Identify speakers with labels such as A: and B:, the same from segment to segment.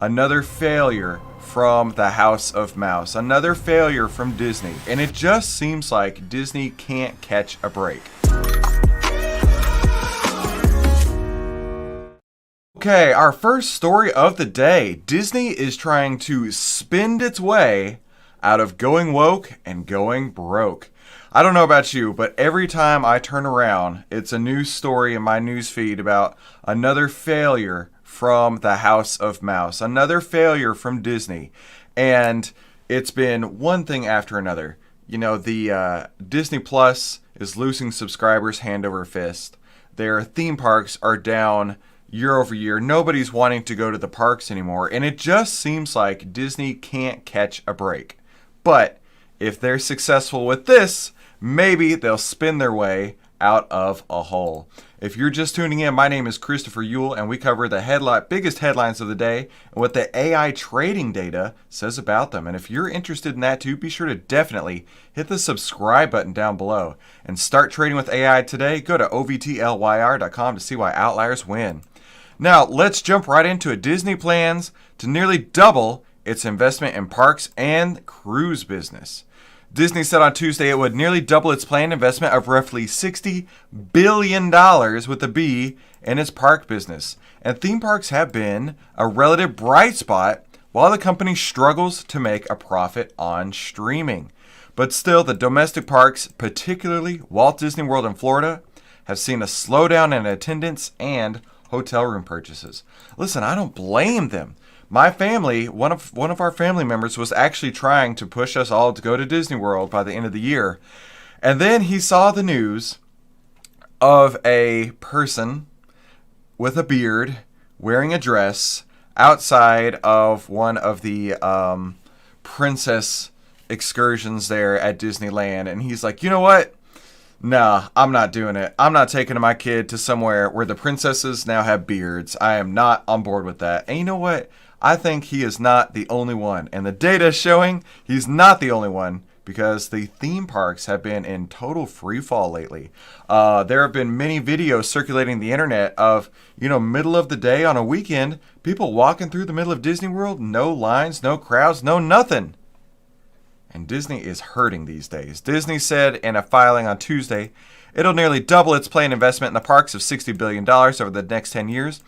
A: Another failure from the House of Mouse. Another failure from Disney. And it just seems like Disney can't catch a break. Okay, our first story of the day. Disney is trying to spend its way out of going woke and going broke. I don't know about you, but every time I turn around, it's a news story in my news feed about another failure from the House of Mouse, another failure from Disney. And it's been one thing after another. You know, the Disney Plus is losing subscribers hand over fist. Their theme parks are down year over year. Nobody's wanting to go to the parks anymore. And it just seems like Disney can't catch a break. But if they're successful with this, maybe they'll spin their way out of a hole. If you're just tuning in, my name is Christopher Yule, and we cover the biggest headlines of the day and what the AI trading data says about them. And if you're interested in that too, be sure to definitely hit the subscribe button down below and start trading with AI today. Go to ovtlyr.com to see why outliers win. Now, let's jump right into it. Disney plans to nearly double its investment in parks and cruise business. Disney said on Tuesday it would nearly double its planned investment of roughly $60 billion with a B in its park business. And theme parks have been a relative bright spot while the company struggles to make a profit on streaming. But still, the domestic parks, particularly Walt Disney World in Florida, have seen a slowdown in attendance and hotel room purchases. Listen, I don't blame them. My family, one of our family members was actually trying to push us all to go to Disney World by the end of the year. And then he saw the news of a person with a beard wearing a dress outside of one of the princess excursions there at Disneyland. And he's like, you know what? Nah, I'm not doing it. I'm not taking my kid to somewhere where the princesses now have beards. I am not on board with that. And you know what? I think he is not the only one. And the data is showing he's not the only one because the theme parks have been in total free fall lately. There have been many videos circulating the internet of, middle of the day on a weekend, people walking through the middle of Disney World, no lines, no crowds, no nothing. And Disney is hurting these days. Disney said in a filing on Tuesday, it'll nearly double its planned investment in the parks of $60 billion over the next 10 years.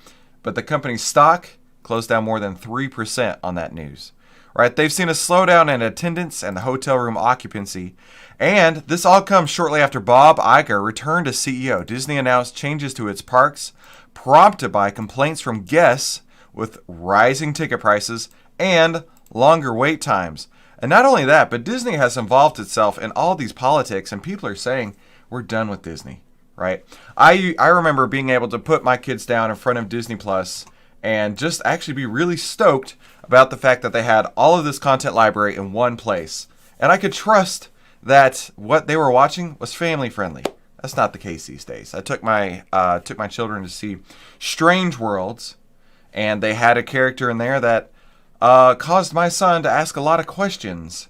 A: But the company's stock closed down more than 3% on that news. Right? They've seen a slowdown in attendance and the hotel room occupancy. And this all comes shortly after Bob Iger returned as CEO. Disney announced changes to its parks, prompted by complaints from guests with rising ticket prices and longer wait times. And not only that, but Disney has involved itself in all these politics, and people are saying, we're done with Disney, right? I remember being able to put my kids down in front of Disney Plus and just actually be really stoked about the fact that they had all of this content library in one place. And I could trust that what they were watching was family friendly. That's not the case these days. I took my children to see Strange Worlds, and they had a character in there that caused my son to ask a lot of questions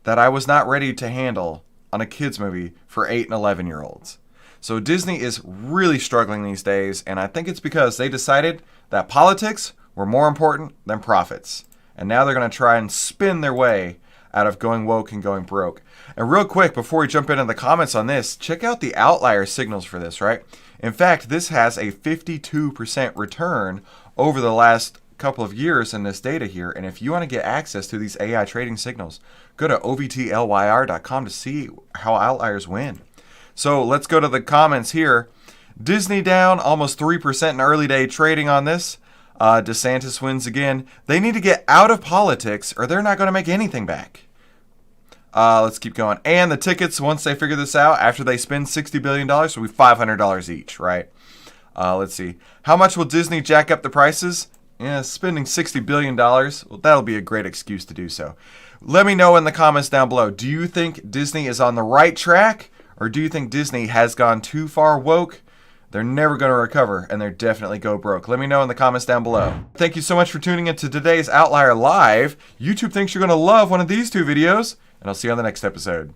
A: that I was not ready to handle on a kids movie for 8 and 11-year-olds. So Disney is really struggling these days, and I think it's because they decided that politics were more important than profits. And now they're going to try and spin their way out of going woke and going broke. And real quick, before we jump into the comments on this, check out the outlier signals for this, right? In fact, this has a 52% return over the last couple of years in this data here. And if you want to get access to these AI trading signals, go to ovtlyr.com to see how outliers win. So let's go to the comments here. Disney down almost 3% in early day trading on this. DeSantis wins again. They need to get out of politics or they're not going to make anything back. Let's keep going. And the tickets, once they figure this out, after they spend $60 billion, will be $500 each, right? Let's see. How much will Disney jack up the prices? Yeah, spending $60 billion, well, that'll be a great excuse to do so. Let me know in the comments down below. Do you think Disney is on the right track? Or do you think Disney has gone too far woke? They're never going to recover, and they're definitely go broke. Let me know in the comments down below. Thank you so much for tuning in to today's Outlier Live. YouTube thinks you're going to love one of these two videos, and I'll see you on the next episode.